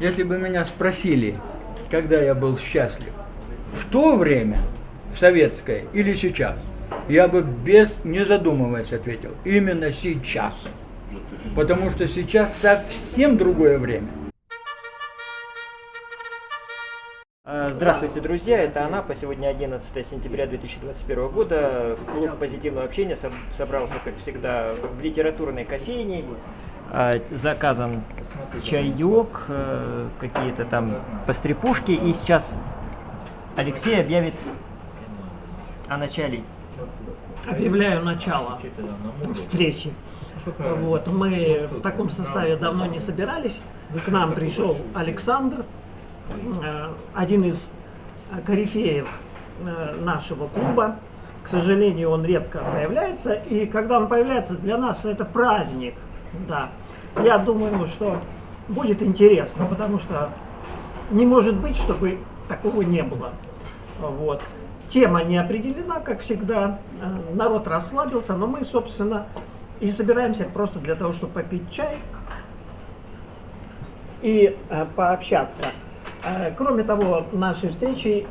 Если бы меня спросили, когда я был счастлив, в то время, в советское или сейчас, я бы не задумываясь ответил, именно сейчас. Потому что сейчас совсем другое время. Здравствуйте, друзья, это Анапа. Сегодня 11 сентября 2021 года. Клуб позитивного общения собрался, как всегда, в литературной кофейне. Заказан чаек, какие-то там пострепушки. И сейчас Алексей объявит о начале. Объявляю начало встречи. Вот. Мы в таком составе давно не собирались. К нам пришел Александр, один из корифеев нашего клуба. К сожалению, он редко появляется. И когда он появляется, для нас это праздник. Да. Я думаю, что будет интересно, потому что не может быть, чтобы такого не было. Вот. Тема не определена, как всегда. Народ расслабился, но мы, собственно, и собираемся просто для того, чтобы попить чай и пообщаться. Кроме того, наши встречи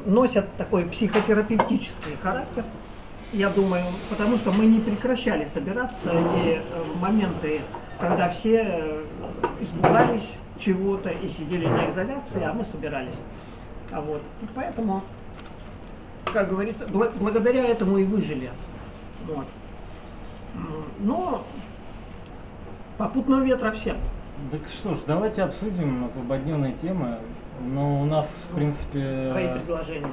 носят такой психотерапевтический характер, я думаю, потому что мы не прекращали собираться, и в моменты, когда все испугались чего-то и сидели на изоляции, а мы собирались. Вот. И поэтому, как говорится, благодаря этому и выжили. Вот. Но попутного ветра всем. Так что ж, давайте обсудим злободневные темы. Но у нас, в принципе... Твои предложения.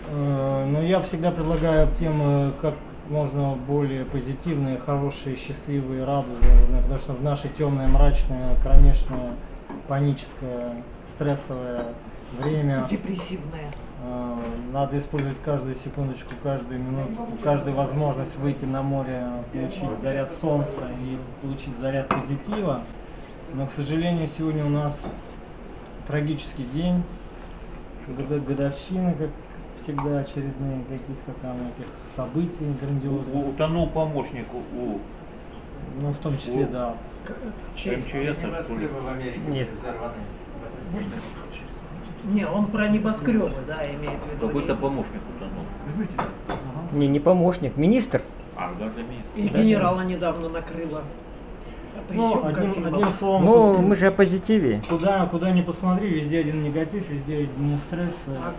Ну, я всегда предлагаю темы как можно более позитивные, хорошие, счастливые, радужные. Потому что в наше темное, мрачное, кромешное, паническое, стрессовое время... Депрессивное. Надо использовать каждую секундочку, каждую минуту, каждую возможность выйти на море, получить заряд солнца и получить заряд позитива. Но, к сожалению, сегодня у нас трагический день, годовщина, как всегда, очередные каких-то там этих событий грандиозных. Утонул помощник у... Ну, в том числе, да. МЧС, что ли? Нет. Не, он про небоскребы, да, имеет в виду. Какой-то помощник утонул. Не помощник, министр. А, даже министр. И генерала недавно накрыло. Ну, одним словом, Ну, мы же о позитиве. куда ни посмотри, везде один негатив, везде один стресс. А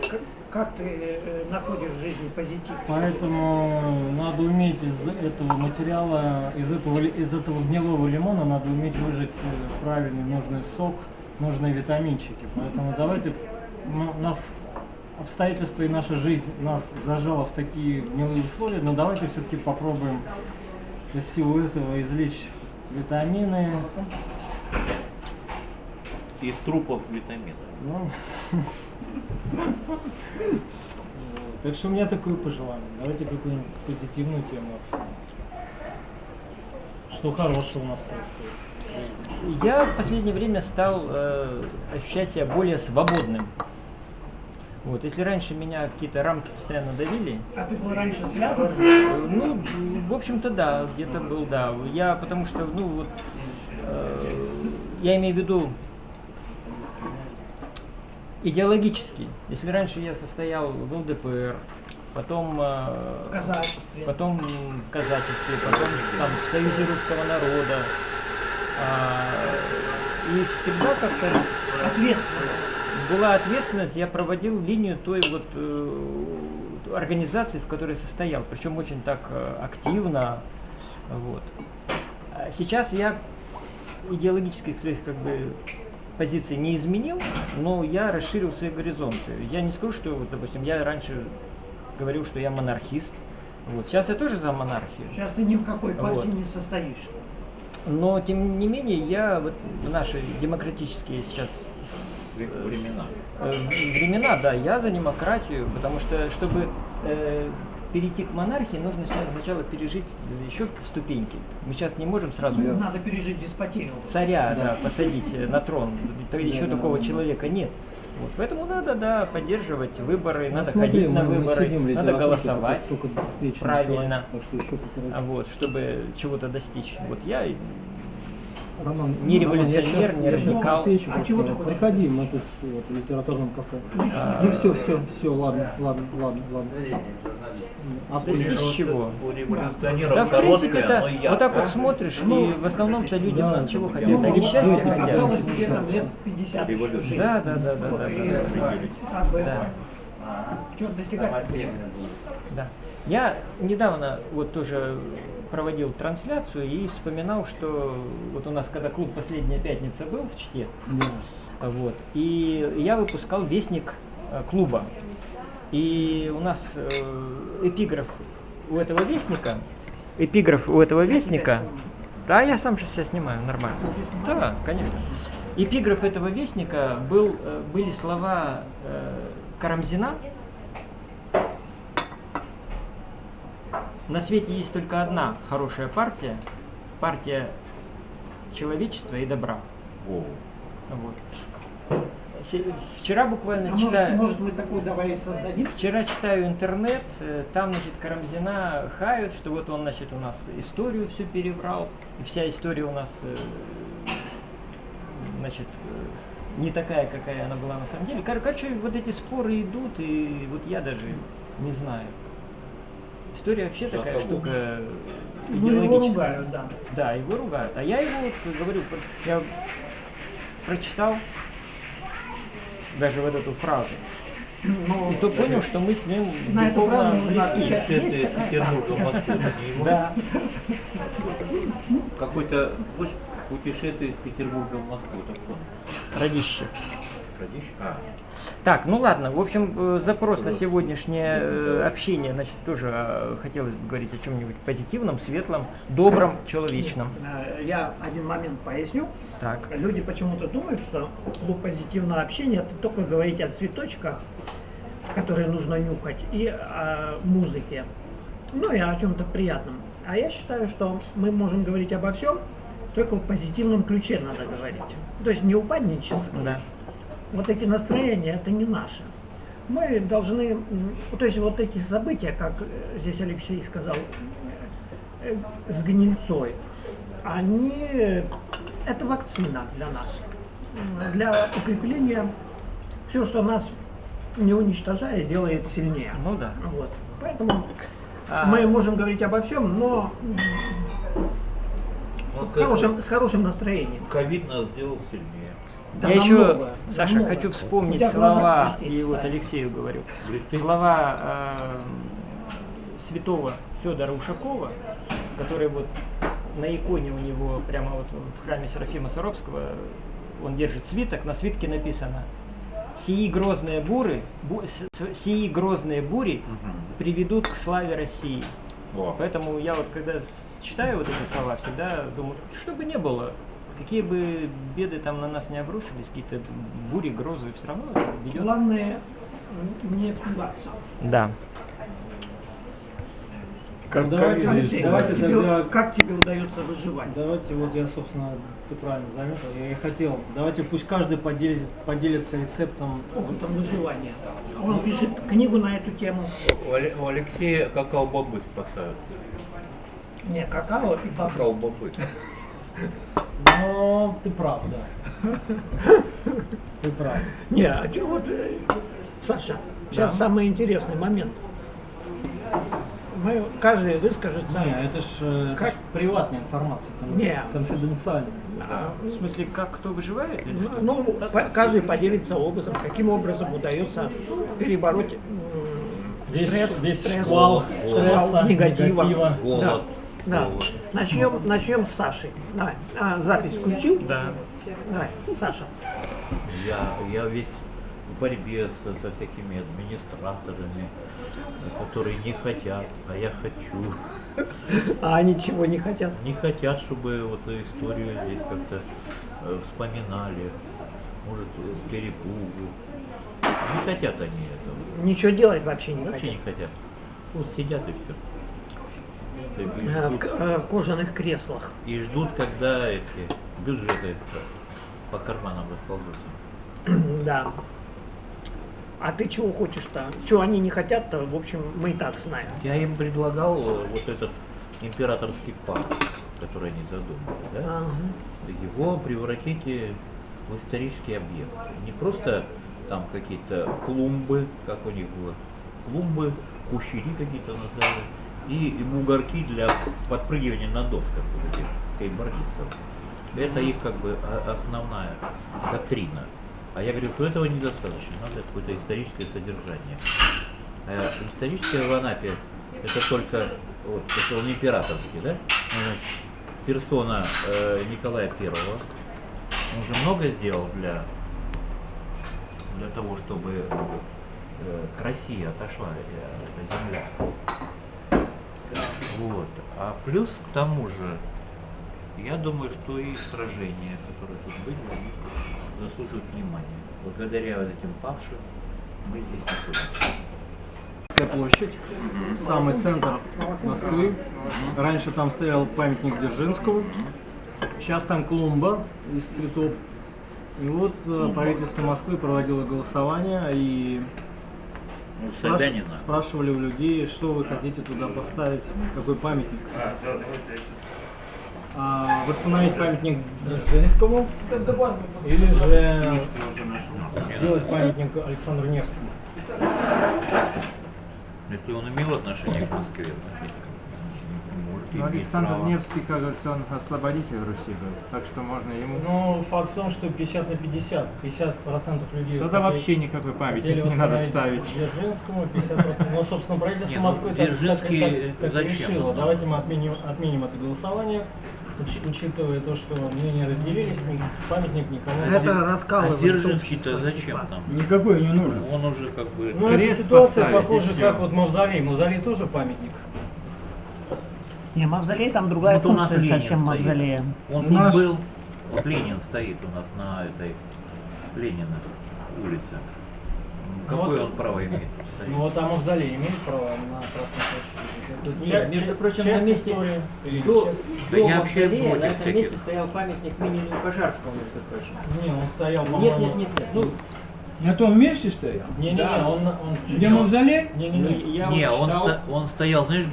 как ты находишь в жизни позитив? Поэтому надо уметь из этого материала, из этого гнилого лимона, надо уметь выжать правильный нужный сок, нужные витаминчики. Поэтому давайте, нас обстоятельства и наша жизнь нас зажала в такие гнилые условия, но давайте все-таки попробуем из всего этого извлечь витамины. Из трупов витаминов. Ну, так что у меня такое пожелание. Давайте какую-нибудь позитивную тему обсудим. Что хорошего у нас происходит? Я в последнее время стал ощущать себя более свободным. Вот, если раньше меня какие-то рамки постоянно давили. А ты был раньше связан? Ну, в общем-то, да, где-то был, да. Я, потому что, ну, вот, я имею в виду идеологически. Если раньше я состоял в ЛДПР, потом В казачестве. потом в казачестве, потом там, в Союзе русского народа, и всегда как-то Ответственность. была ответственность, я проводил линию той вот организации, в которой состоял, причем очень так активно. Вот. Сейчас я идеологических своих как бы позиций не изменил, но я расширил свои горизонты. Я не скажу, что, вот, допустим, я раньше говорил, что я монархист. Вот. Сейчас я тоже за монархию. Сейчас ты ни в какой партии Вот. не состоишь. Но, тем не менее, я вот в наши демократические сейчас времена, да, я за демократию, потому что, чтобы перейти к монархии, нужно сначала пережить еще ступеньки. Мы сейчас не можем сразу Надо пережить деспотию. царя, да, посадить на трон. Еще такого человека нет. Вот, поэтому надо, да, поддерживать выборы, надо ходить на выборы, надо голосовать правильно, вот, чтобы чего-то достичь. Вот я Роман, Ни революционер, ни радикал. А чего ты хочешь? Приходи, мы тут вот, в литературном кафе. Все, ладно. А Достичь чего? У революционеров Да, в принципе, короткая, это, но яркая. вот так вот смотришь, и в основном-то люди у нас чего хотят? Они счастья хотят. Осталось где-то лет 50 еще жить. Да. Как бы, Да. чего достигать? Да. Я недавно вот тоже проводил трансляцию и вспоминал, что вот у нас, когда клуб «Последняя пятница» был в Чите, вот, и я выпускал вестник клуба. И у нас эпиграф у этого вестника, да, я сам же себя снимаю, нормально. Да, конечно. Эпиграф этого вестника были слова Карамзина. На свете есть только одна хорошая партия, партия человечества и добра. О, Вот. Вчера буквально читаю. Может мы такую давай и создадим? Вчера читаю интернет, там, значит, Карамзина хают, что вот он, значит, у нас историю всю переврал, и вся история у нас, значит, не такая, какая она была на самом деле. Короче, вот эти споры идут, и вот я даже не знаю. История вообще такая штука Ну, его идеологическая. ругают, да. Да, его ругают. А я его, вот, говорю, я прочитал даже вот эту фразу. Но И то понял, что мы с ним на эту духовно фразу нужно близки. отвечать. это Есть такая Петербург, Москва, не его. Да. Какой-то путешествие из Петербурга в Москву, такое. Радищев. Радищ? Так, ну ладно, в общем, запрос на сегодняшнее общение, значит, тоже хотелось бы говорить о чем-нибудь позитивном, светлом, добром, человечном. Я один момент поясню. Так. Люди почему-то думают, что клуб позитивного общения это только говорить о цветочках, которые нужно нюхать, и о музыке, ну и о чем-то приятном. А я считаю, что мы можем говорить обо всем, только в позитивном ключе надо говорить. То есть не упаднически. Да. Вот эти настроения, это не наше. Мы должны, то есть вот эти события, как здесь Алексей сказал, с гнильцой, они, это вакцина для нас, для укрепления, все, что нас не уничтожает, делает сильнее. Ну да. Вот. Поэтому мы можем говорить обо всем, но с хорошим настроением. Ковид нас сделал сильнее. Да Я еще, намного, Саша, намного. хочу У вспомнить тебя глаза слова, блестят, и вот кстати. Алексею говорю, Блестит. слова святого Федора Ушакова, который вот на иконе у него, прямо вот в храме Серафима Саровского, он держит свиток, на свитке написано: сии грозные бури приведут к славе России. О. Поэтому я вот когда читаю вот эти слова, всегда думаю, что бы ни было, какие бы беды там на нас не обрушились, какие-то бури, грозы, все равно это ведет. Главное не пугаться. Да. Как Давайте, ковид. Алексей, давайте тогда- как тебе удается выживать? Давайте, вот я, собственно, ты правильно заметил, я и хотел. Давайте пусть каждый поделится рецептом. Опытом выживания. Он пишет книгу на эту тему. У Алексея какао-бобы спасают. Не, какао и бобы. Какао-бобы. Но ты прав, да. Ты прав. Не, а чё вот, Саша, сейчас самый интересный момент. Каждый выскажется. Не, это ж Как? приватная информация, Не. конфиденциальная. В смысле, как кто выживает или что? Ну, каждый поделится опытом, каким образом удается перебороть Весь стресс, шквал стресса, негатива. негатива. Голод. Да. Да. Голод. Начнем с Саши. Давай. Запись включил? Да. Давай, Саша. Я весь в борьбе со всякими администраторами, которые не хотят, а я хочу. А они чего не хотят? Не хотят, чтобы вот эту историю здесь как-то вспоминали, может, с перепугу. Не хотят они этого. Ничего делать вообще не Вообще не хотят. хотят. Пусть сидят и все. В кожаных креслах. И ждут, когда эти бюджеты по карманам расползутся. Да. А ты чего хочешь-то? Чего они не хотят-то, в общем, мы и так знаем. Я им предлагал вот этот императорский парк. который они задумали, да, Ага. его превратите в исторический объект. Не просто там какие-то клумбы, как у них было, клумбы, кущери какие-то назвали, и бугорки для подпрыгивания на досках вот этих скейтбордистов. Это их как бы основная доктрина. А я говорю, что этого недостаточно, надо какое-то историческое содержание. Историческое в Анапе это только, вот, это он императорский, да? Ну, значит, персона Николая Первого. Он же много сделал для того, чтобы к России отошла эта земля. Вот. А плюс к тому же, я думаю, что и сражения, которые тут были, они заслуживают внимания. Благодаря вот этим павшим мы здесь находимся. Площадь, самый центр Москвы. Раньше там стоял памятник Дзержинскому, сейчас там клумба из цветов. И вот правительство Москвы проводило голосование и Собянина. спрашивали у людей, что вы хотите туда поставить, какой памятник. Восстановить памятник Дзержинскому или же сделать памятник Александру Невскому. Если он имел отношение к Москве, значит, может, Но имеет Александр право. Невский, как говорится, он освободитель Руси был, так что можно ему... Но факт в том, что 50 на 50, 50% людей... Тогда вообще никакой памятник не надо ставить. Дзержинскому, 50%. Ну, собственно, правительство Не, ну, Москвы так Дзержинский так зачем решило. он? Давайте мы отменим это голосование, учитывая то, что мнения разделились, памятник никому не Это будет. раскалывает Дзержинский-то общество, зачем типа. там? Никакой не нужен. Он уже как бы... Ну, эта Крест ситуация поставить, похожа, и всё. как вот Мавзолей. Мавзолей тоже памятник. Не, мавзолей там другая Вот у нас функция Ленин совсем стоит. мавзолея. Он У тут нас- был, вот Ленин стоит у нас на этой Ленина улице. Какое Вот. он право имеет? стоять? Ну, вот а Мавзолей имеет право на Красной площади. Тут Нет, между прочим, часть на месте истории или до, часть- Да до я вообще Мавзолея против на этом таких. месте стоял памятник Минину Пожарскому, между прочим. Не, он стоял, Нет, по-моему... нет, нет, нет. Ну, На том месте стоял? Не-не-не, Да. он Где мавзолей? Не-не-не. я Не, вот он, читал- он стоял, знаешь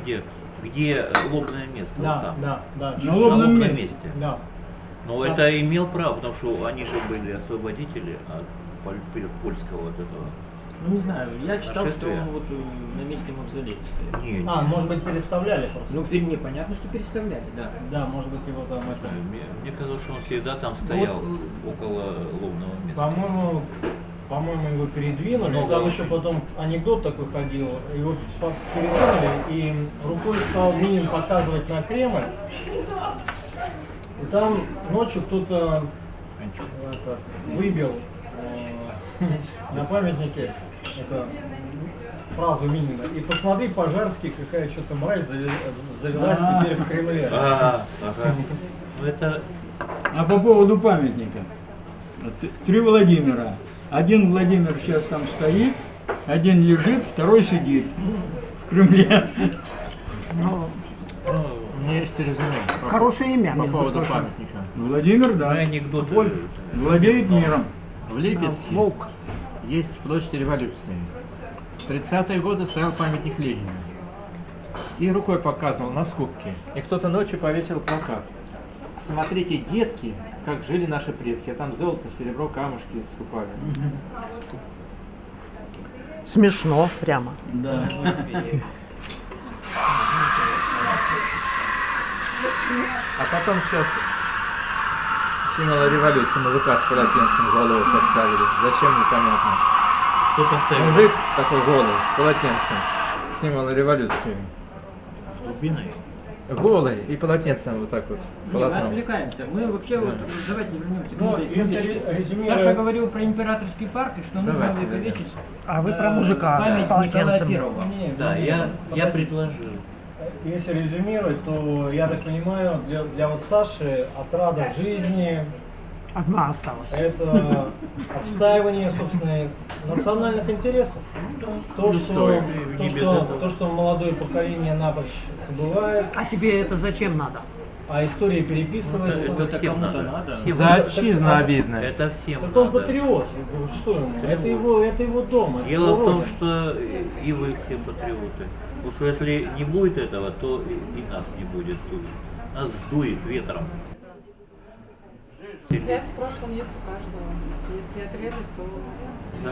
где лобное место, вот Да, там. да, да. На На лобном лобном месте. Да. Но Да. это имел право, потому что они же были освободители от польского вот этого. Ну, не знаю, я читал, что Нашествие. он вот на месте Мавзолея стоял. Не, А, может быть, переставляли просто. Ну, непонятно, что переставляли, да. Да, может быть, его там это... мне казалось, что он всегда там стоял, около лобного места. По-моему, его передвинули. Много Там очень. еще потом анекдот такой ходил. Его передвинули, и рукой стал Минин показывать на Кремль. И там ночью кто-то выбил на памятнике это, фразу Минина. И посмотри, Пожарский, какая что-то мразь завелась теперь в Кремле. Ага. Ну это А по поводу памятника. 3 Владимира. Один Владимир сейчас там стоит, один лежит, второй сидит в Кремле. Ну, У меня есть резюме хорошее имя, по между поводу прочим. памятника. Владимир, да. анекдот. Владеет миром. В Липецке Волк. есть площадь революции. В 30-е годы стоял памятник Ленину. И рукой показывал на скобке. И кто-то ночью повесил плакат. Смотрите, детки, как жили наши предки. А там золото, серебро, камушки скупали. Смешно прямо. Да. А потом сейчас символ революции мужика с полотенцем голову поставили. Зачем, непонятно. Что поставил? Мужик такой голый, с полотенцем. Символ революции. Дубиной? Голый и полотенцем вот так вот. Не, мы полотном. отвлекаемся. Мы вообще вот давайте вернемся к Ну, моде. если резюмировать- Саша говорил про императорский парк и что нужно Давайте, увековечить. А вы про мужика память с Николая полотенцем. Первого. Не, Да, не, я подожди. предложил. Если резюмировать, то, я так понимаю, для вот Саши отрада в жизни Одна осталась. это отстаивание, собственно, национальных интересов. То, что молодое поколение напрочь забывает, А тебе это зачем надо? а история переписывается. Это всем надо. Всем За надо. отчизну обидно. Это всем Так он надо. патриот. Я говорю, что ему? Это его дом. это Дело его в том, родина. что и вы все патриоты. Потому что если не будет этого, то и нас не будет тут. Нас дует ветром. Связь в прошлом есть у каждого. Если отрезать, то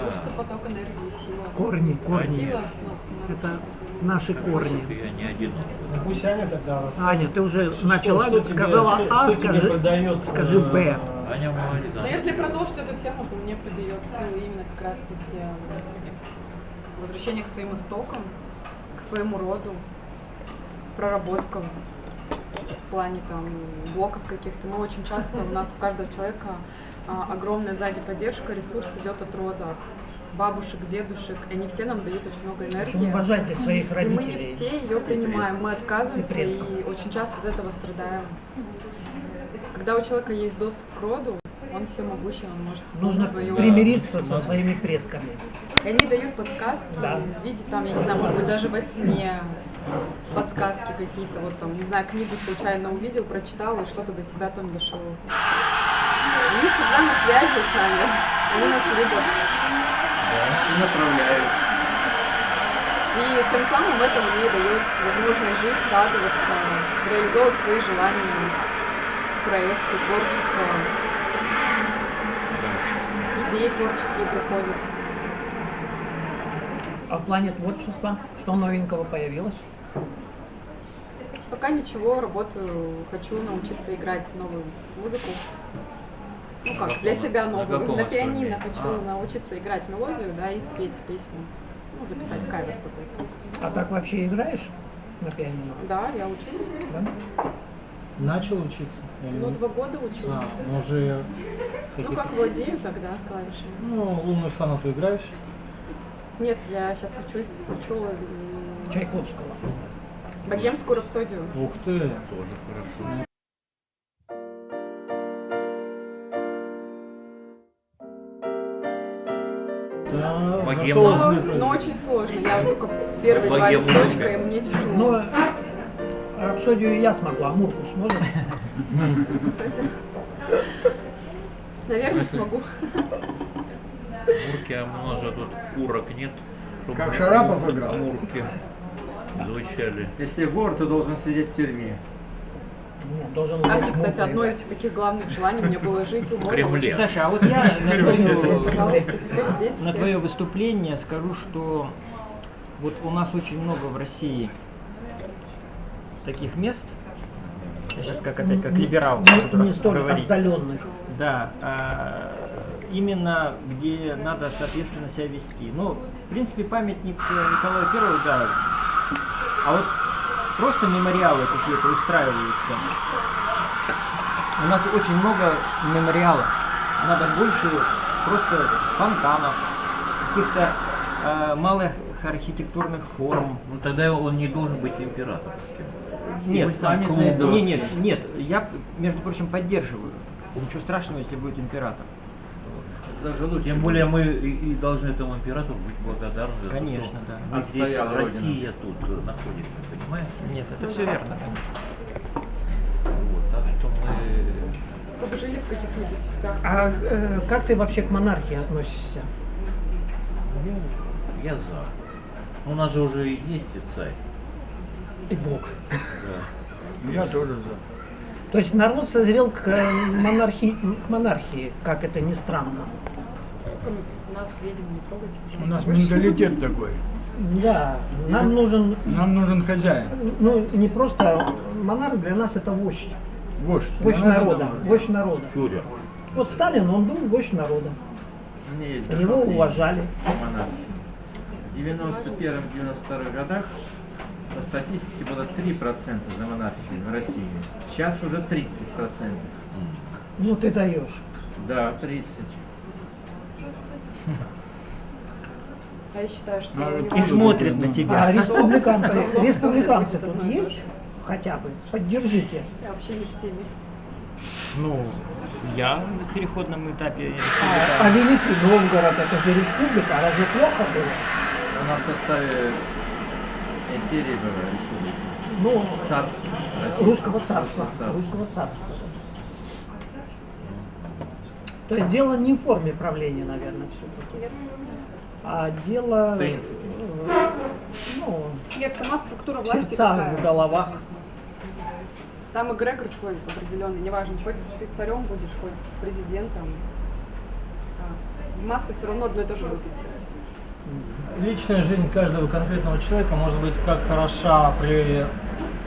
рушится поток энергии, сила. Корни. Сила, ну, Это наши корни. Я не одинок. Пусть Аня тогда Аня, ты уже начала, сказала А, скажи Б. Аня молодец. но если продолжить эту тему, то мне придает силу именно как раз таки возвращение к своим истокам, к своему роду, проработкам в плане там блоков каких-то. Мы очень часто, у нас у каждого человека огромная сзади поддержка, ресурс идет от рода, от бабушек, дедушек, и они все нам дают очень много В общем, энергии. уважайте своих И мы не родителей. все ее принимаем, мы отказываемся И и очень часто от этого страдаем. Когда у человека есть доступ к роду, он всемогущий, он может Нужно свое... примириться со своими предками. И они дают подсказки Да. в виде, там, я не знаю, может быть, даже во сне подсказки какие-то, вот там, не знаю, книгу случайно увидел, прочитал, и что-то до тебя там дошло. Они всегда на связи с нами, они нас любят. И направляют. И тем самым это мне дает возможность жить, радоваться, реализовывать свои желания, проекты, творчество, идеи творческие приходят. А в плане творчества, что новенького появилось? Пока ничего, работаю, хочу научиться играть новую музыку. Ну как, для себя новую. каком На пианино инструменте? хочу научиться играть мелодию, да, и спеть песню. Ну, записать кавер такой. А так вообще играешь на пианино? Да, я учусь. Да? начал учиться? Или- Ну, 2 года учусь. ну, уже Ну, какие-то- как владею тогда клавишами. Ну, лунную сонату играешь? Нет, я сейчас учусь, учу Чайковского. богемскую рапсодию. Ух ты! Тоже хорошо. Да, Богема. Но очень сложно. Я только первые 2 Богему листочка, музыка. и мне тяжело. Ну, рапсодию я смогу, а Мурку сможет? Кстати. Наверное, смогу. Мурки, а у нас же тут курок нет. Чтобы Как Шарапов играл. Мурки звучали. Если вор, то должен сидеть в тюрьме. Нет, должен А уметь мне, кстати, мурку одно из играть. таких главных желаний мне было жить у В моря. Кремле. Саша, а вот я Пожалуйста, теперь здесь на все. твое выступление скажу, что вот у нас очень много в России таких мест, я сейчас как опять как либерал буду Не столь говорить. отдаленных. Да, именно где надо соответственно себя вести. Ну, в принципе, памятник Николаю Первому, да. А вот просто мемориалы какие-то устраиваются. У нас очень много мемориалов. Надо больше просто фонтанов, каких-то малых архитектурных форм. Ну тогда он не должен быть императорским. Нет, Пусть там клубы. нет, я, между прочим, поддерживаю. Ничего страшного, если будет император. Даже лучше. Тем более мы и должны этому императору быть благодарны. за то, Конечно, что да. Мы здесь, Отстоял Россия тут находится, понимаешь? Нет, это все верно. Вот, так что мы... Чтобы жили в каких-нибудь степях. А как ты вообще к монархии относишься? Я за. У нас же уже и есть и царь. И Бог. Да. Я тоже за. То есть народ созрел к монархии, как это ни странно. Только нас, ведьм, не трогайте, У пожалуйста. нас менталитет такой. Да, нам нужен, Нам нужен хозяин. ну не просто монарх, для нас это вождь. Вождь. Вождь Для нас это народа. вождь. Вождь народа. Фюрер. Вот Сталин, он был вождь народа. У меня есть Его дополнение. уважали. Монархии. В 91-92 годах по статистике было 3% за монархию в России. Сейчас уже 30%. Ну ты даешь. Да, 30. А я считаю, что Да, у вот него- И смотрят на А тебя. республиканцы тут есть? Хотя бы. Поддержите. Я вообще не в теме. Ну, я на переходном этапе. А Великий Новгород, это же республика, а разве плохо было? У нас в составе империи была республика. Ну, Царство. Российское. русского царства. Русского царства. То есть дело не в форме правления, наверное, все-таки. А дело В принципе. ну, Нет, сама структура в власти сердцах, какая? в головах. Там эгрегор свой определенный, неважно, хоть ты царем будешь, хоть президентом. Масса все равно одно и то же будет идти. Личная жизнь каждого конкретного человека может быть как хороша при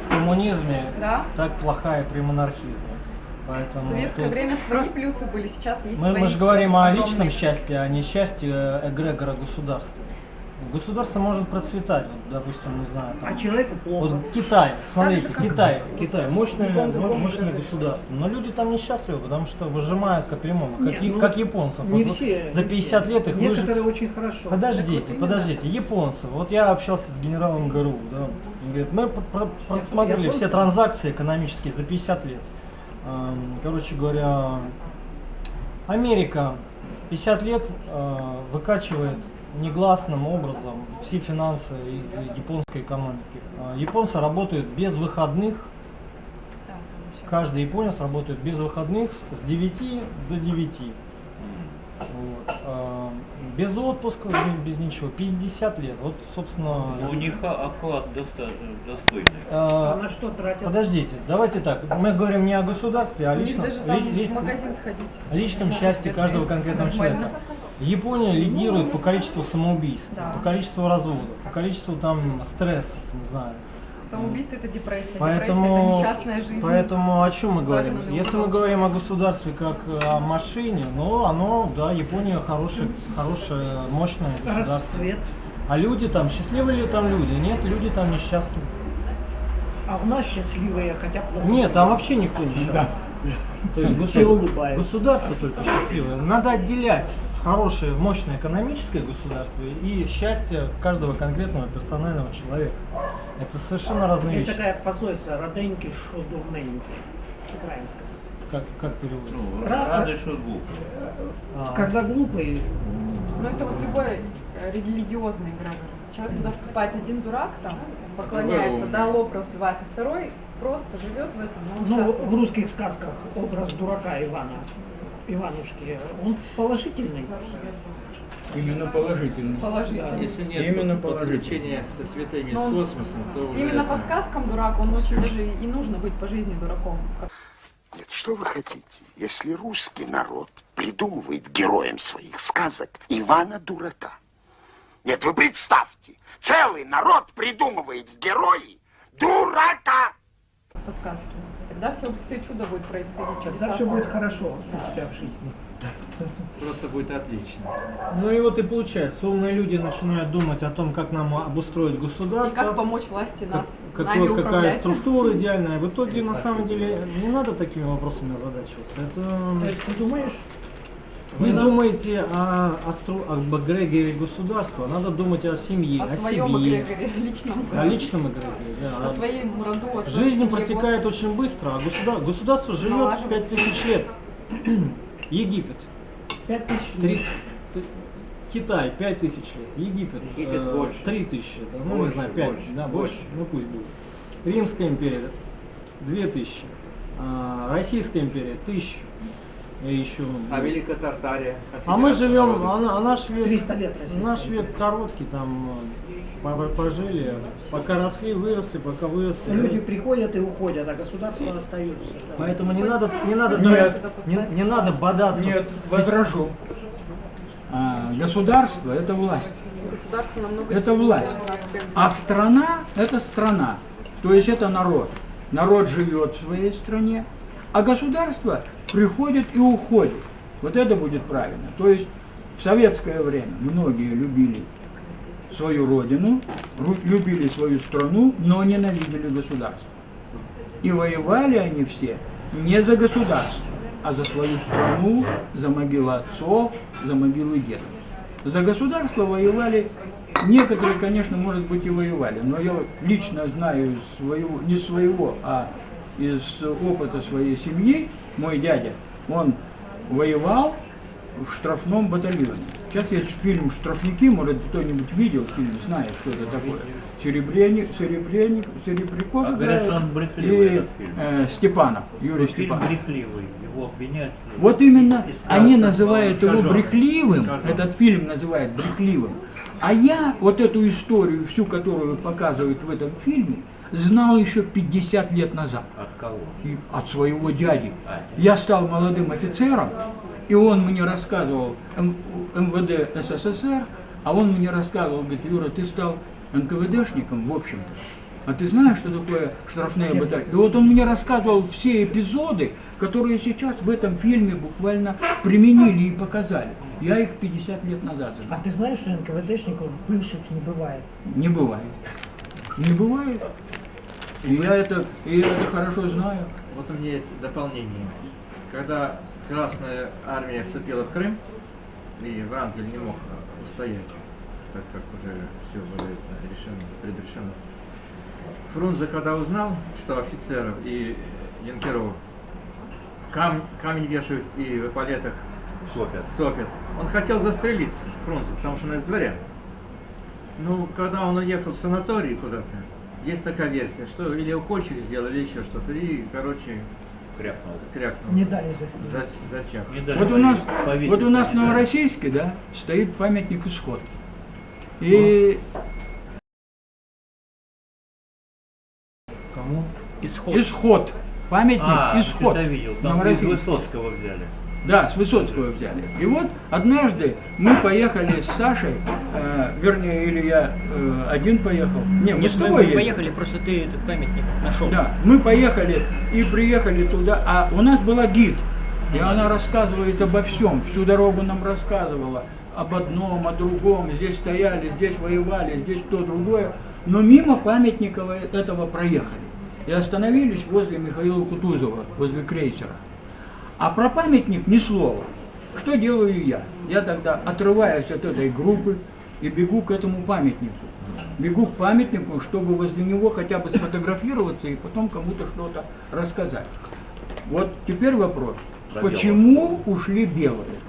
коммунизме, Да? так плохая при монархизме. В Поэтому советское тут- время свои плюсы были, сейчас есть мы свои. же говорим о огромные. личном счастье, а не счастье эгрегора государства. Государство может процветать, вот, допустим, не знаю, там, А человеку плохо. вот Китай, смотрите, Так же, как- Китай, мощное, Другом мощное эгрегоре. государство, но люди там несчастливы, потому что выжимают как лимоны, Не, ну, как японцев. Не Вот все. за не 50 все. лет их Некоторые очень хорошо. Подождите, японцы. Вот я общался с генералом ГРУ, да, он говорит, мы просмотрели Японцы? все транзакции экономические за 50 лет. Короче говоря, Америка 50 лет выкачивает негласным образом все финансы из японской экономики. Японцы работают без выходных. Да, там вообще. Каждый японец работает без выходных с 9 до 9. Вот. Без отпуска, без ничего. 50 лет. Вот, собственно... У них оклад достойный. А на что тратят? Подождите, давайте так. Мы говорим не о государстве, а о У них личном, даже там в магазин сходить. личном счастье каждого конкретного Нормально. человека. Япония лидирует по количеству самоубийств, Да. по количеству разводов, по количеству там стрессов, не знаю. Самоубийство это депрессия, Поэтому, депрессия это несчастная жизнь. поэтому о чем мы говорим? Загнанный Если мы уголок. говорим о государстве как о машине, ну оно, да, Япония хорошее, мощное государство. Расцвет. А люди там, счастливые ли там люди? Нет, люди там несчастны. А у нас счастливые, хотя плохо. Нет, там вообще никто не счастлив. То есть Все улыбаются. государство только счастливое. Надо отделять хорошее, мощное экономическое государство и счастье каждого конкретного персонального человека. Это совершенно разные Есть вещи. такая пословица «Раденьки, шо дурненьки». Украинская. Как переводится? Ну, Ра- рады, что глупо. Когда глупый, Ну это вот любой религиозный эгрегор. Человек туда вступает один дурак, там, поклоняется, да, лоб разбивает, а второй просто живет в этом, но он ну, счастлив. в русских сказках образ дурака Иванушки, он положительный. Именно положительный. Положительный. Если нет Именно подключения со святыми, Но с он- космосом, то уже Именно по это- сказкам дурак, он очень даже и нужно быть по жизни дураком. Нет, что вы хотите, если русский народ придумывает героям своих сказок Ивана Дурака? Нет, вы представьте, целый народ придумывает в герои дурака! По сказке. Тогда все чудо будет происходить. Тогда чудеса. все будет хорошо у тебя в жизни. просто будет отлично. Ну и вот и получается, умные люди начинают думать о том, как нам обустроить И государство. как помочь власти нас, какая нами управлять. структура идеальная. В итоге, на самом деле, не надо такими вопросами озадачиваться. То есть ты думаешь, Вы думаете об эгрегоре государства, надо думать о семье, О о своем себе, эгрегоре, личном. о личном эгрегоре. Да. О своем роду. о своей Жизнь семье. протекает Вот. очень быстро, а государство живет Налаживается. 5000 лет. Египет. 5000 Три- Китай 5000 лет, Египет, Египет больше. 3000, ну не Больше, знаю, 5, больше, да, больше, больше. ну пусть будет. Римская империя 2000, Российская империя 1000, и еще. А Великая Тартария? А мы живем, народов? а наш век, 300 лет Российской наш век короткий, там пожили, пока росли, выросли, пока выросли. Люди приходят и уходят, а государства остаются. Поэтому не надо Нет. не надо бодаться. Нет, возражу. Государство – это власть. Государство намного Это сильнее власть. нас всех А здесь. страна – это страна. То есть это народ. Народ живет в своей стране, а государство приходит и уходит. Вот это будет правильно. То есть в советское время многие любили свою родину, любили свою страну, но ненавидели государство. И воевали они все не за государство, а за свою страну, за могилы отцов, за могилы дедов. За государство воевали, некоторые, конечно, может быть, и воевали, но я лично знаю из своего, не своего, а из опыта своей семьи, мой дядя, он воевал в штрафном батальоне. Сейчас есть фильм «Штрафники», может кто-нибудь видел фильм, знает, что это такое. Серебряков А говорят, что он играет брехливый, и этот фильм. Степанов, Юрий Фильм Степанов. брехливый, его обвиняют. Вот именно они Искажен, называют его искажен. брехливым, Искажен. этот фильм называют брехливым. А я вот эту историю, всю, которую показывают в этом фильме, знал еще 50 лет назад. От кого? И от своего дяди. Я стал молодым офицером, и он мне рассказывал, МВД СССР, а он мне рассказывал, говорит, Юра, ты стал НКВДшником, в общем-то. А ты знаешь, что такое штрафные батальоны? И вот он мне рассказывал все эпизоды, которые сейчас в этом фильме буквально применили и показали. Я их 50 лет назад знал. А ты знаешь, что НКВДшников бывших не бывает? Не бывает. Не бывает. И я это хорошо знаю. Вот у меня есть дополнение. Когда Красная Армия вступила в Крым, и Врангель не мог устоять, так как уже все было предрешено. Фрунзе, когда узнал, что офицеров и юнкеров камень вешают и в эполетах топят, он хотел застрелиться, Фрунзе, потому что он из дворян. Ну, когда он уехал в санаторий куда-то, есть такая версия, что или укольчик сделали, или еще что-то, и, короче, крякнул. Не дали застрелиться. Зачем? Вот у нас в Новороссийске, да, стоит памятник Исход. И Кому? Исход. Памятник Исход. Я видел, там из Новороссийск. Высоцкого взяли. Да, с Высоцкого взяли. И вот однажды мы поехали с Сашей, вернее, или я один поехал. Не, мы с тобой мы ездили. поехали, просто ты этот памятник нашел. Да, мы поехали и приехали туда, а у нас была гид, и она рассказывает обо всем, всю дорогу нам рассказывала, об одном, о другом, здесь стояли, здесь воевали, здесь то, другое, но мимо памятника этого проехали и остановились возле Михаила Кутузова, возле крейсера. А про памятник ни слова. Что делаю я? Я тогда отрываюсь от этой группы и бегу к этому памятнику. Бегу к памятнику, чтобы возле него хотя бы сфотографироваться и потом кому-то что-то рассказать. Вот теперь вопрос. Почему ушли белые?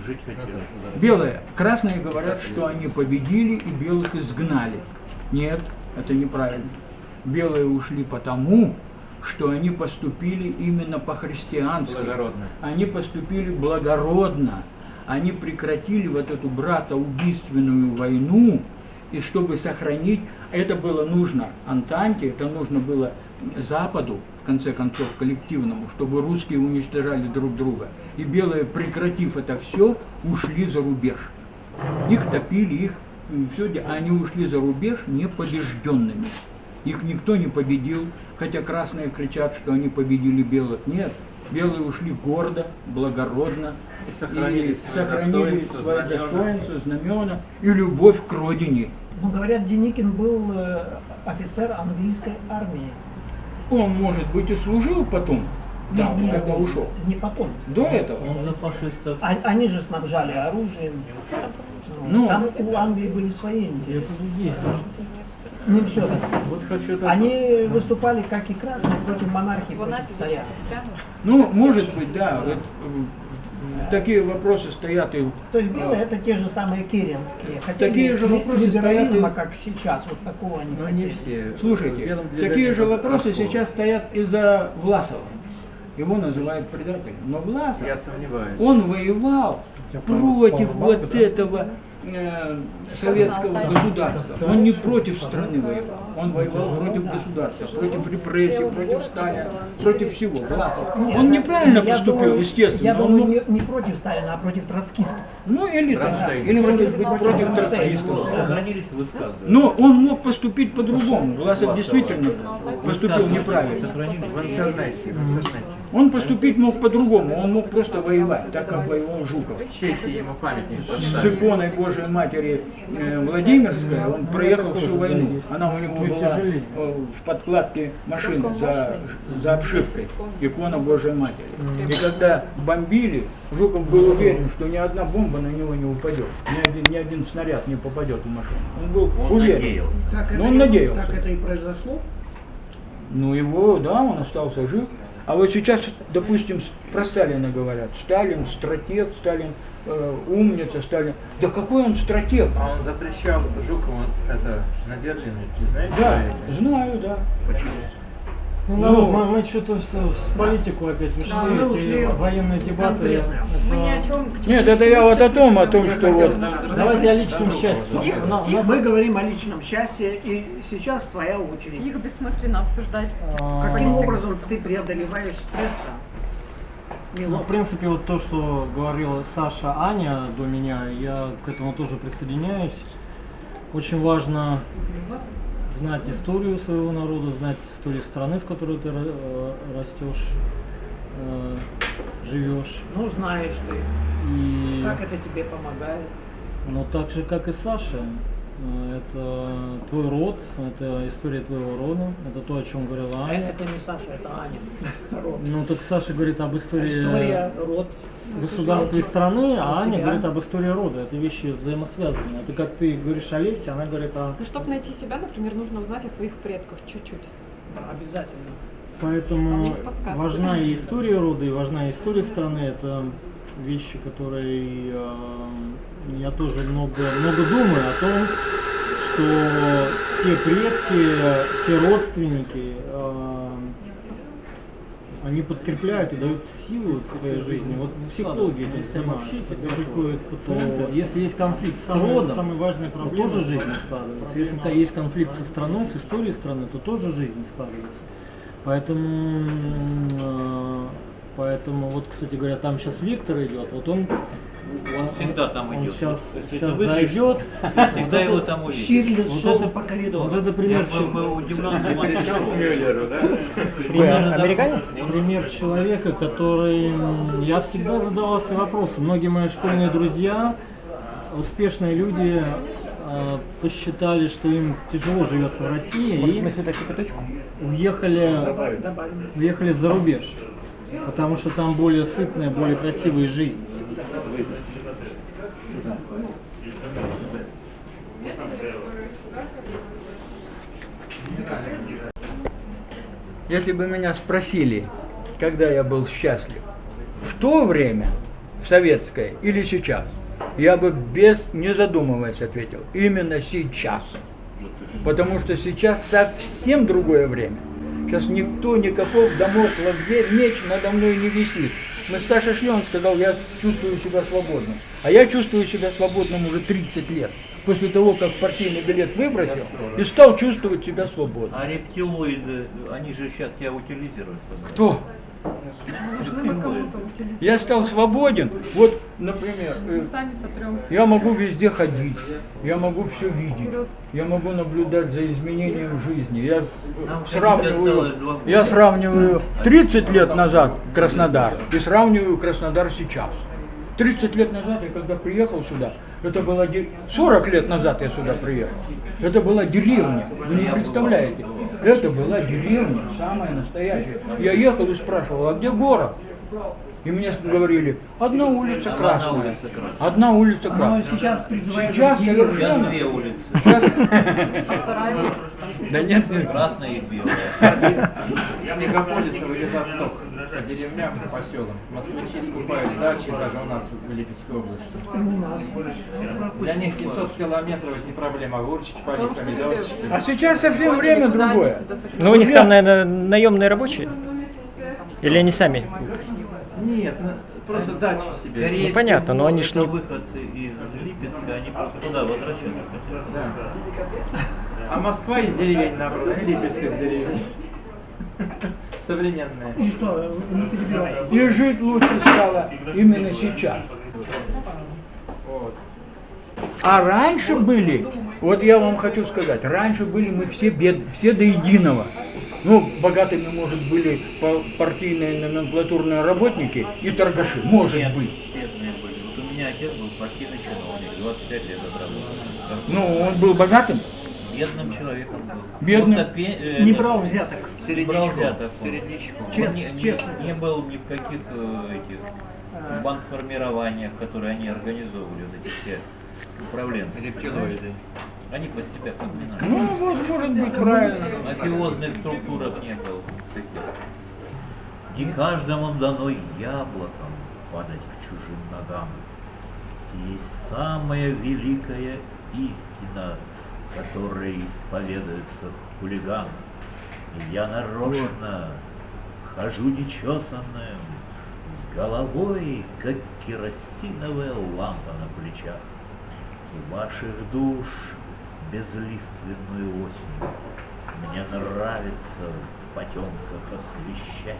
Жить хотели. Белые. Красные говорят, что они победили и белых изгнали. Нет, это неправильно. Белые ушли потому, что они поступили именно по-христиански. Благородно. Они поступили благородно. Они прекратили вот эту братоубийственную войну, и чтобы сохранить, это было нужно Антанте, это нужно было Западу, в конце концов, коллективному, чтобы русские уничтожали друг друга. И белые, прекратив это все, ушли за рубеж. Их топили, их все, а они ушли за рубеж непобежденными. Их никто не победил, хотя красные кричат, что они победили белых. Нет, белые ушли гордо, благородно, И сохранили свое достоинство, знамена и любовь к родине. Ну, говорят, Деникин был офицер английской армии. Он, может быть, и служил потом, там, Нет, когда ушел. Не потом. До этого. Он за фашистов. Они же снабжали оружием. Ну, Там у Англии были свои интересы. Не все так. Вот хочу Они выступали, как и красные, против монархии, Его против надпись царя. застрянула. Ну, может быть, да. Вот, такие вопросы стоят и... То есть белые это те же самые керенские. Хотя Такие же вопросы либерализма, стоят и- как сейчас, вот такого они Но не хотели. все. Слушайте, Белым такие движением же вопросы раскола. сейчас стоят из-за Власова. Его называют предателем. Но Власов, Я сомневаюсь. он воевал против Павел вот Бабка, да? этого советского государства. Он не против страны воевал. Он воевал против государства, против репрессий, против Сталина, против всего. Власов. Нет, Он неправильно я поступил, думаю, естественно. Я Он думаю, мог- не против Сталина, а против троцкистов. Ну или так, Кронштейн. или может быть против Кронштейн. троцкистов. Сохранились высказывания. Но он мог поступить по-другому. Власов действительно поступил неправильно. Сохранились. В интернете. Он поступить мог по-другому, он мог просто воевать, так как воевал Жуков. В Чехии ему памятник С поставили. иконой Божией Матери Владимирской он проехал всю войну. Она у него была в подкладке машины за обшивкой. Икона Божией Матери. И когда бомбили, Жуков был уверен, что ни одна бомба на него не упадет. Ни один снаряд не попадет в машину. Он был Он уверен. надеялся. Но он надеялся. Так это и произошло. Ну его, да, он остался жив. А вот сейчас, допустим, про Сталина говорят. Сталин стратег, Сталин умница, Сталин. Да какой он стратег? А он запрещал Жукову это на Берлине, ты знаешь? Да, что это? знаю, да. Почему? Ну, Ну, мы что-то в политику опять ушли, Да, мы эти ушли военные дебаты. конкретно. Мы ни о чем, к Нет, это я вот о том, что вот... Давайте о личном счастье. Мы говорим о личном счастье, и сейчас твоя очередь. Их бессмысленно обсуждать. Каким образом ты преодолеваешь стресс? Ну, в принципе, вот то, что говорила Саша, Аня до меня, я к этому тоже присоединяюсь. Очень важно знать историю своего народа, знать историю страны, в которой ты растешь, живешь. Ну, знаешь ты, И, как это тебе помогает. но так же, как и Саша, это твой род, это история твоего рода, это то, о чем говорила Аня. Это не Саша, это Аня. Род. Ну, так Саша говорит об истории История, род. государства и страны, а У Аня тебя? говорит об истории рода. Это вещи взаимосвязаны. Это как ты говоришь о лесе, она говорит о... Ну, чтобы найти себя, например, нужно узнать о своих предках чуть-чуть. Обязательно. Там Поэтому есть подсказки. важна и история рода, и важна история страны. Это вещи, которые я тоже много думаю о том, что те предки, те родственники, они подкрепляют и дают силу в твоей жизни. Вот психологи этим занимаются. Когда приходят пациенты, если есть конфликт с родом, самая важная проблема, то тоже жизнь не складывается. Если есть конфликт со страной, с историей страны, то тоже жизнь не складывается. Поэтому вот, кстати говоря, там сейчас Виктор идет, вот он всегда там он идет. сейчас Если ты зайдет, всегда его там увидишь. Штирлиц вот шел это- по коридору. вот это пример, Мы удивлены Американец? пример человека, который я всегда задавался вопросом. Многие мои школьные друзья, успешные люди, посчитали, что им тяжело живется в России и уехали за рубеж, потому что там более сытная, более красивая жизнь. Если бы меня спросили, когда я был счастлив, в то время, в советское или сейчас, я бы не задумываясь ответил, именно сейчас. Потому что сейчас совсем другое время. Сейчас никто, никаков дамоклов меч надо мной не висит. Мы с Сашей шли, он сказал, я чувствую себя свободным. А я чувствую себя свободным уже 30 лет. После того, как партийный билет выбросил и стал чувствовать себя свободным. А рептилоиды, они же сейчас тебя утилизируют. Кто? Нужны мы кому-то утилизировать. Я стал свободен. Вот, например, Мы сами сотремся. я могу везде ходить, я могу все видеть, я могу наблюдать за изменением жизни. Я сравниваю 30 лет назад Краснодар и сравниваю Краснодар сейчас. 30 лет назад я когда приехал сюда, это была 40 лет назад я сюда приехал. Это была деревня, вы не представляете. Это была деревня, самая настоящая. Я ехал и спрашивал, а где город? И мне говорили, одна улица красная. Одна улица Но красная. сейчас призывают Сейчас людей- Сейчас совершенно. две улицы. Вторая улица. Да нет, Красная и белая. С мегаполиса вылезает ток по деревням, по селам. Москвичи скупают дачи даже у нас в Липецкой области. Для них 500 километров не проблема. Огурчики, полить, помидорчики. а сейчас совсем время другое. Ну, у них там, наверное, наемные рабочие? Или они сами? Нет, просто дачи себе. Ну, понятно, но они ж не... Выходцы из Липецка, они просто туда возвращаются хотят. Да. А Москва из деревень, наоборот, и Липецк из деревень. Современная. И что, не перебивай. И жить лучше стало именно сейчас. Вот. А раньше были, вот я вам хочу сказать, раньше были мы все до единого. Ну, богатыми, может, были партийные номенклатурные работники и торгаши, может быть. Бедные были. Вот у меня отец был партийный чиновник, 25 лет отработал. Ну, он был богатым. Бедным человеком был. Бедным? Просто Не брал взяток. Не брал взяток. Он Честно, честно. не был ни в каких этих банкформированиях, которые они организовывали, вот эти все управленцы. Рептилоиды. Они под себя подминали. Ну, вот, может быть, правильно. Мафиозных структурах не было. Не каждому дано яблоком падать к чужим ногам. Есть самая великая истина, которая исповедуется хулиганом. И я нарочно хожу нечесанным, с головой, как керосиновая лампа на плечах. У ваших душ безлиственную осень мне нравится в потемках освещать.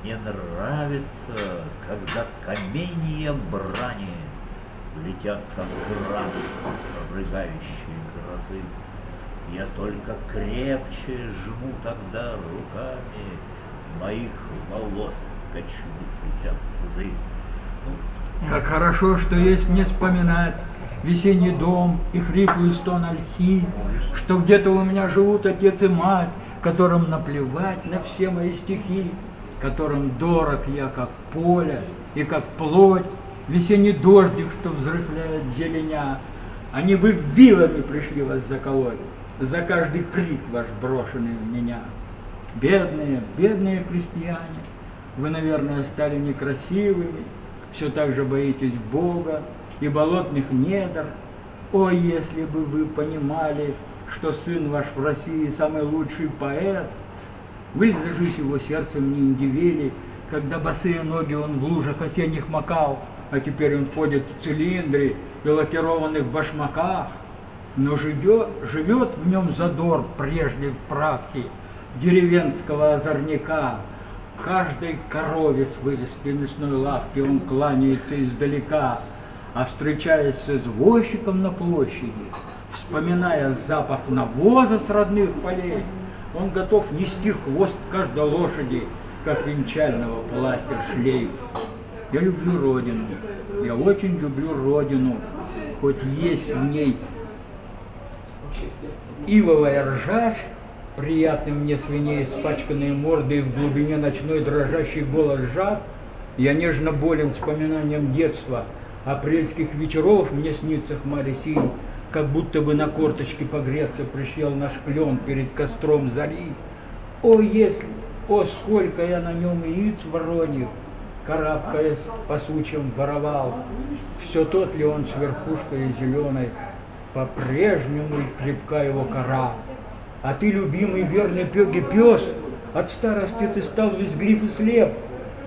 Мне нравится, когда каменья брани летят, как грады рыгающие грозы. Я только крепче жму тогда руками моих волос качнувшийся пузырь. Как хорошо, что есть мне вспоминать весенний дом и хриплый стон ольхи, что где-то у меня живут отец и мать, которым наплевать на все мои стихи, которым дорог я, как поле и как плоть, весенний дождик, что взрыхляет зеленя. Они бы вилами пришли вас заколоть за каждый крик ваш, брошенный в меня. Бедные, бедные крестьяне, вы, наверное, стали некрасивыми, все так же боитесь Бога и болотных недр. О, если бы вы понимали, что сын ваш в России самый лучший поэт, вы зажись его сердцем не индивели, когда босые ноги он в лужах осенних макал, а теперь он ходит в цилиндре и лакированных башмаках. Но живет в нем задор прежде в правке деревенского озорняка. Каждой корове с вывеской мясной лавки он кланяется издалека, а встречаясь с извозчиком на площади, вспоминая запах навоза с родных полей, он готов нести хвост каждой лошади, как венчального платья шлейф. Я люблю Родину, я очень люблю Родину, хоть есть в ней ивовая ржавь, приятный мне свиней испачканные морды и в глубине ночной дрожащий голос жаб. Я нежно болен вспоминанием детства, апрельских вечеров мне снится хмарь синь, как будто бы на корточке погреться присел наш клен перед костром зари. О, если, о, сколько я на нем яиц вороньих, карабкаясь по сучьям воровал, все тот ли он с верхушкой зеленой, по-прежнему и крепка его кора. А ты, любимый верный пёги пес, от старости ты стал визглив и слеп,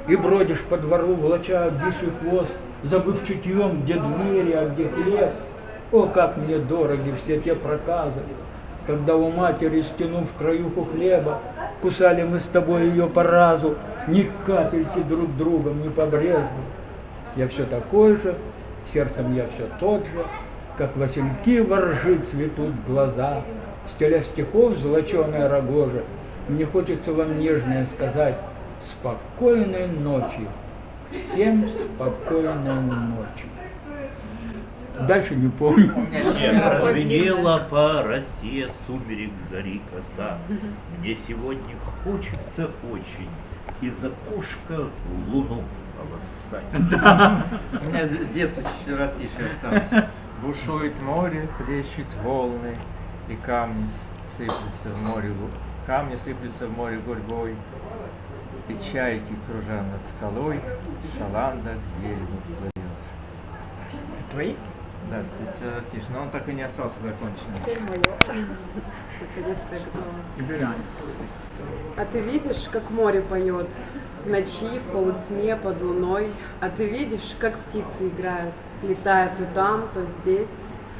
и бродишь по двору, волоча обвисший хвост, забыв чутьем, где двери, а где хлеб. О, как мне дороги все те проказы, когда у матери, стянув краюху хлеба, кусали мы с тобой ее по разу, ни капельки друг другом не побрезгли. Я все такой же, сердцем я все тот же, как васильки воржи цветут глаза, стиля стихов золоченая рогожа. Мне хочется вам нежное сказать: спокойной ночи, всем спокойной ночи. Дальше не помню. Развенела по России сумерек зари коса. Мне сегодня хочется очень из окошка луну полосать. У меня с детства чуть-чуть растишее осталось. Бушует море, плещут волны, и камни сыплются в море, гурьбой, и чайки, кружа над скалой, шаланда к берегу плывет. Твои? Да, стишь, но он так и не остался законченным. Теперь мое. Наконец-то я готова. А ты видишь, как море поет в ночи, в полутьме, под луной? А ты видишь, как птицы играют, летая то там, то здесь?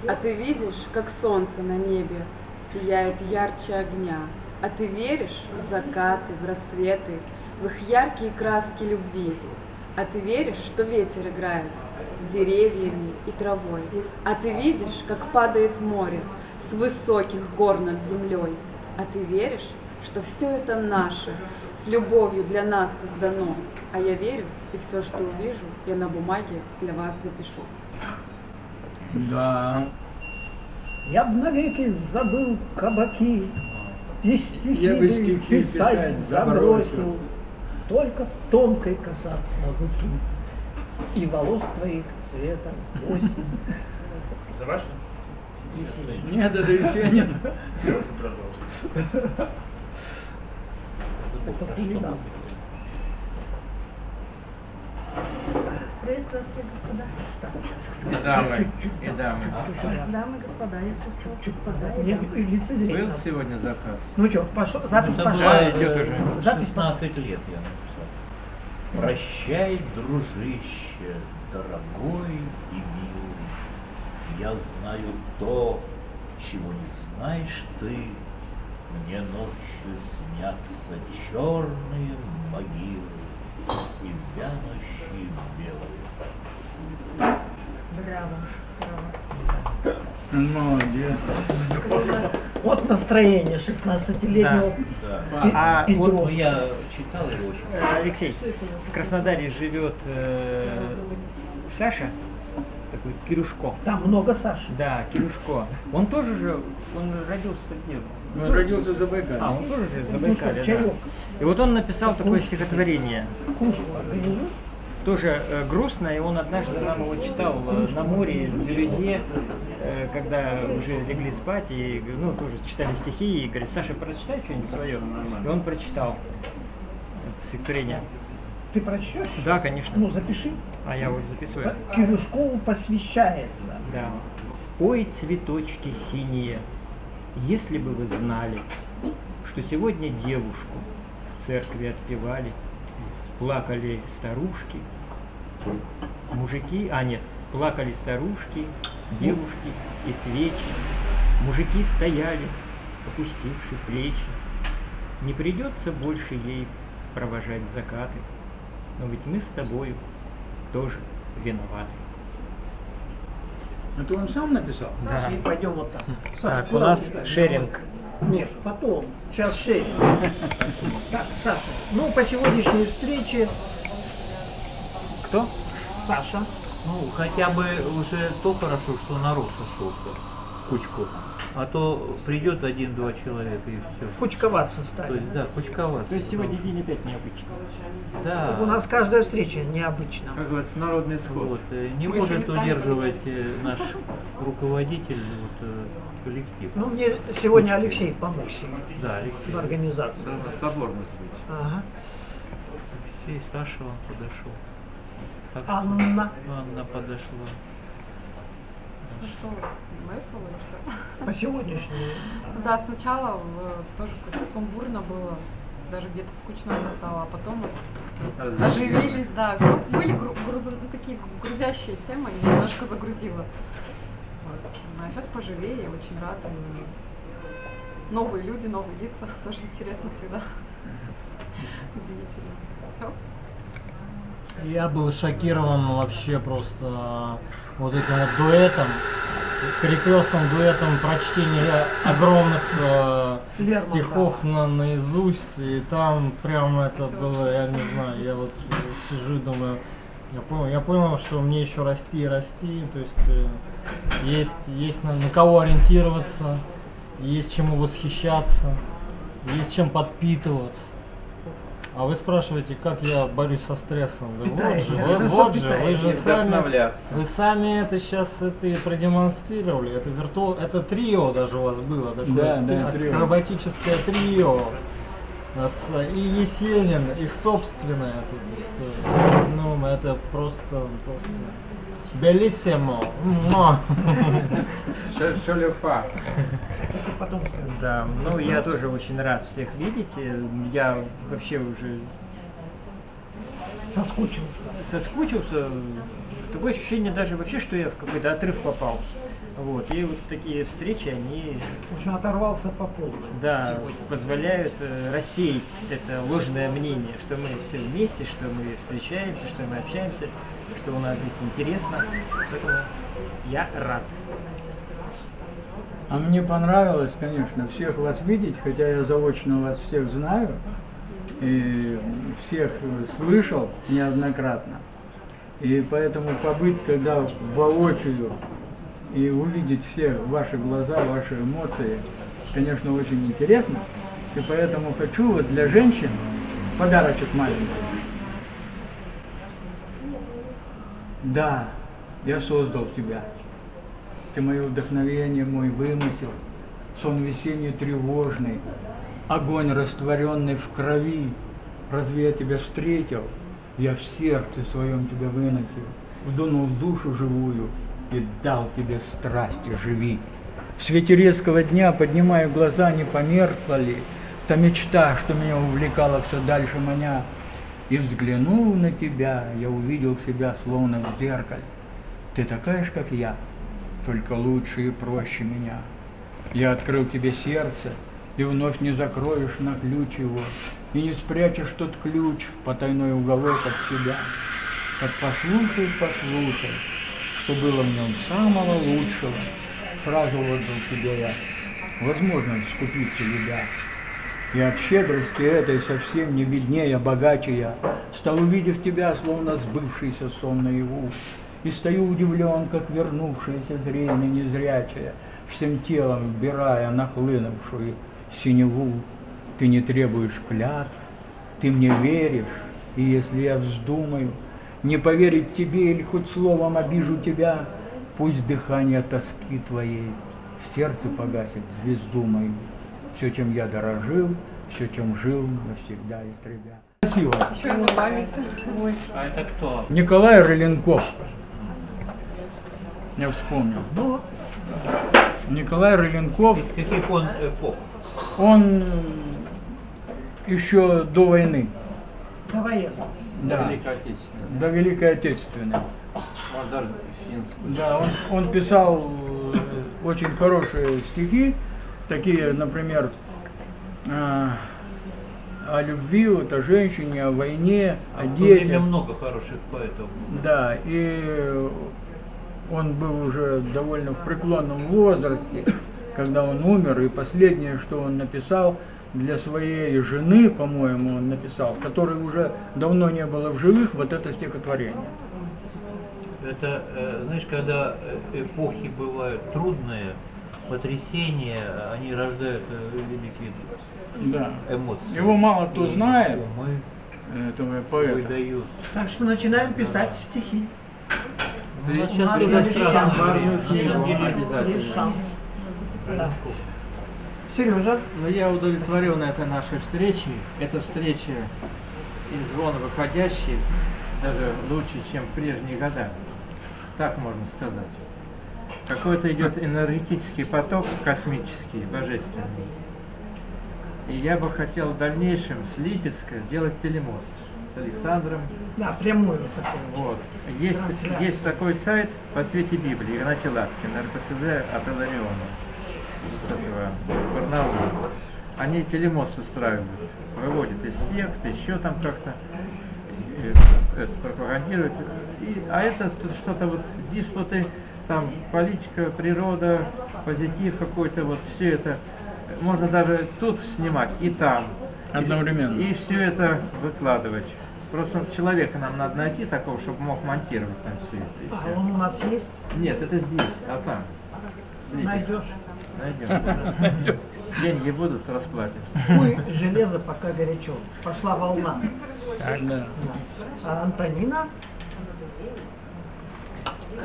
А ты видишь, как солнце на небе сияет ярче огня? А ты веришь в закаты, в рассветы, в их яркие краски любви? А ты веришь, что ветер играет с деревьями и травой? А ты видишь, как падает море с высоких гор над землей? А ты веришь, что все это наше, с любовью для нас создано? А я верю, и все, что увижу, я на бумаге для вас запишу. Да. Я б навеки забыл кабаки, и Я бы стихи стихи писать забросил, только тонкой касаться руки и волос твоих цвета осень. Это ваше? Нет, это Есенин. Это хулиган. Приветствую всех, господа. И дамы, и дамы. Дамы, господа, я все сказала, господа и Мне дамы. лицезрение Был надо. сегодня заказ? Ну что, пошел, запись Это пошла. было, Запись пошла. 16 лет я написал. Прощай, дружище, дорогой и милый. Я знаю то, чего не знаешь ты. Мне ночью снятся черные могилы и вянущие белые. Браво. Молодец. Вот настроение 16-летнего Да. Петров. Вот я читал его очень. Алексей, в Краснодаре живет Саша, такой Кирюшко. Там много Саши. Да, Кирюшко. Он тоже же, он родился где? Он родился в Забайкалье. А, он тоже же из Забайкалья, да. чаек. И вот он написал такое стихотворение. Кушал, организуй. Тоже грустно, и он однажды нам его читал на море, в Бирюзе, когда уже легли спать, и ну, тоже читали стихи, и говорит, Саша, прочитай что-нибудь свое. И он прочитал это стихотворение. Ты прочтешь? Да, конечно. Ну, запиши. А я вот записываю. Кирюшкову посвящается. Да. Ой, цветочки синие, если бы вы знали, что сегодня девушку в церкви отпевали, плакали старушки, мужики, плакали старушки, девушки и свечи, мужики стояли, опустивши плечи. Не придется больше ей провожать закаты, но ведь мы с тобою тоже виноваты. Это он сам написал? Да. И пойдем вот так. Саша, Так, у куда нас убегаешь? шеринг. Нет, потом. Сейчас шеринг. Так, Саша, ну по сегодняшней встрече Кто? Саша. Ну, хотя бы уже то хорошо, что народ сошелся в кучку. А то придет один-два человека и все. Кучковаться То стали. есть, да, кучковато. То есть сегодня день опять необычный. Да. У нас каждая встреча необычна. Как говорится, народный сход. Вот, не Мы еще может не стали удерживать наш руководитель коллектив. Ну, мне сегодня Алексей помог себе Да, Алексей. в организации. Соборность быть. Ага. Алексей, Саша он подошел. Так что Анна. Анна подошла. Ну что, мое слово или что? По сегодняшней. Ну да, сначала тоже как-то сумбурно было, даже где-то скучно мне стало, а потом вот оживились, да. Были такие грузящие темы, меня немножко загрузило. Вот. А сейчас поживее, я очень рада. Новые люди, новые лица, тоже интересно всегда. Удивительно. Все? Я был шокирован вообще просто вот этим вот дуэтом, перекрестным дуэтом прочтения огромных Лермонтова. стихов наизусть, и там прям это было, я не знаю, я вот сижу и думаю, я понял, что мне еще расти и расти, то есть есть на кого ориентироваться, есть чему восхищаться, есть чем подпитываться. А вы спрашиваете, как я борюсь со стрессом? Да Питаешься, вот хорошо же, вы питаешься. же сами это сейчас это и продемонстрировали. Это трио даже у вас было, такое Да, трио. акробатическое трио. И Есенин, и собственное тут история. Ну, это просто белиссимо. Шалюфа. Потом скажу. Да, ну я тоже очень рад всех видеть. Я вообще уже соскучился. Такое ощущение даже вообще, что я в какой-то отрыв попал. Вот. И вот такие встречи, они Уже оторвался по полу. да, позволяют рассеять это ложное мнение, что мы все вместе, что мы встречаемся, что мы общаемся, что у нас здесь интересно. Поэтому я рад. А мне понравилось, конечно, всех вас видеть, хотя я заочно вас всех знаю и всех слышал неоднократно. И поэтому побыть, когда воочию и увидеть все ваши глаза, ваши эмоции, конечно, очень интересно. И поэтому хочу вот для женщин подарочек маленький. Да, я создал тебя. Ты мое вдохновение, мой вымысел, сон весенний тревожный, огонь, растворенный в крови. Разве я тебя встретил? Я в сердце своем тебя выносил, вдунул в душу живую и дал тебе страсти, живи. В свете резкого дня, поднимая глаза, не померкла ли та мечта, что меня увлекала все дальше маня? И взглянув на тебя, я увидел себя словно в зеркале. Ты такая же, как я, только лучше и проще меня. Я открыл тебе сердце, и вновь не закроешь на ключ его, и не спрячешь тот ключ в потайной уголок от себя. Так послушай, послушай, что было в нем самого лучшего. Сразу отдал тебе я возможность скупиться любя. И от щедрости этой совсем не беднее, богаче я стал, увидев тебя, словно сбывшийся сон наяву. И стою удивлен, как вернувшееся зрение незрячее, всем телом вбирая нахлынувшую синеву. Ты не требуешь клятв, ты мне веришь, и если я вздумаю не поверить тебе или хоть словом обижу тебя, пусть дыхание тоски твоей в сердце погасит звезду мою. Все, чем я дорожил, все, чем жил, навсегда истребя. Красиво. Еще ему память. Ой. А это кто? Николай Рыленков. Я вспомнил. Ну, Николай Рыленков, Из каких он эпох? он еще до войны, давай я. да, Великой Отечественной. до Великой Отечественной. Может, даже финскую. Да, он писал очень хорошие стихи, такие, например, о любви, вот, о женщине, о войне, о В то время детях. много хороших поэтов. Да, и он был уже довольно в преклонном возрасте, когда он умер, и последнее, что он написал для своей жены, по-моему, он написал, которой уже давно не было в живых, вот это стихотворение. Это, знаешь, когда эпохи бывают трудные, потрясения, они рождают великие Да. эмоции. Его мало кто И знает, умы этого поэта. выдают. Так что начинаем писать стихи. Ну, У сейчас нас туда есть странно шанс. время. На самом деле, Обязательно. Есть шанс. Да. Сережа, Но я удовлетворен этой нашей встречей. Эта встреча из вон выходящая даже лучше, чем в прежние года. Так можно сказать. Какой-то идет энергетический поток космический, божественный. И я бы хотел в дальнейшем с Липецка сделать телемост с Александром. да, прямую такую. Вот. Есть такой сайт по свете Библии, Игнатий Лапкин, РПЦЗ от Илариона, с этого, с Барнаула. Они телемост устраивают, выводят из сект, еще там как-то это пропагандируют. А это тут что-то вот диспуты, там политика, природа, позитив какой-то, вот все это. Можно даже тут снимать и там. Одновременно. И все это выкладывать. Просто человека нам надо найти такого, чтобы мог монтировать там все это. и А всё. он у нас есть? Нет, это здесь, а там. Липецк. Найдешь. Найдем. Деньги будут, расплатимся. Ой, железо пока горячо. Пошла волна. Да. Да. А Антонина?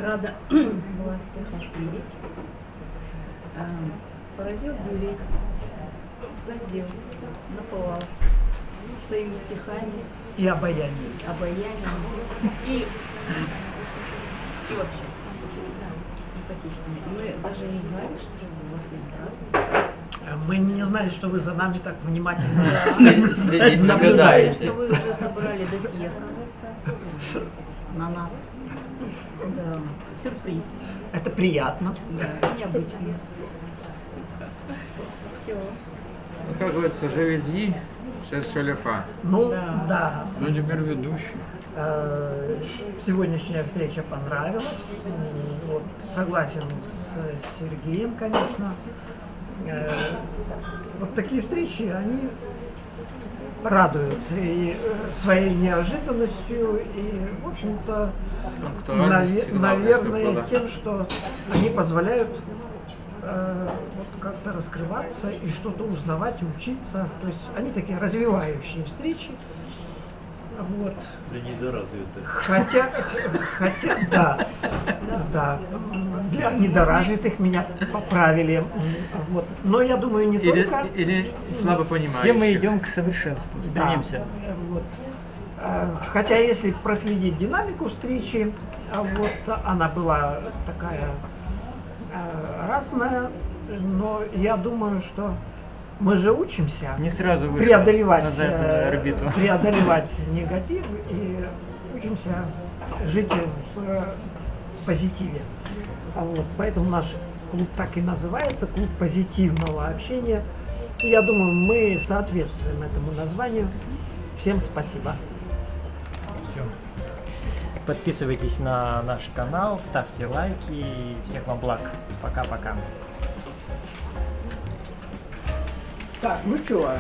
Рада была всех вас видеть. Поразил Юрий, сразил, наповал своими стихами, И обаяние. обаянием и вообще симпатичными. Мы даже не знали, что у вас есть брат. Мы не знали, что вы за нами так внимательно Следить, Наблюдали, наблюдаете. что вы уже собрали досье, кажется, на нас. Да, сюрприз. Это приятно. Да, необычно. Все. Ну, как говорится, живези, шершелефа. Ну, Да. да. Ну, теперь ведущий. Сегодняшняя встреча понравилась. Вот, согласен с Сергеем, конечно. Вот такие встречи, они радуют и своей неожиданностью, и, в общем-то, наверное, тем, что они позволяют вот как-то раскрываться и что-то узнавать, учиться. То есть они такие развивающие встречи. Вот. Для недоразвитых. Хотя, да, для недоразвитых меня поправили. Вот. Но я думаю, не только. Или слабо понимающих. Все мы идем к совершенству, Да, стремимся. вот. Хотя если проследить динамику встречи, вот она была такая разная, но я думаю, что Мы же учимся Не сразу вышел преодолевать, на заветную орбиту. преодолевать негатив и учимся жить в позитиве. Вот, поэтому наш клуб так и называется, клуб позитивного общения. И я думаю, мы соответствуем этому названию. Всем спасибо. Подписывайтесь на наш канал, ставьте лайки. Всех вам благ. Пока-пока. Так, ну что,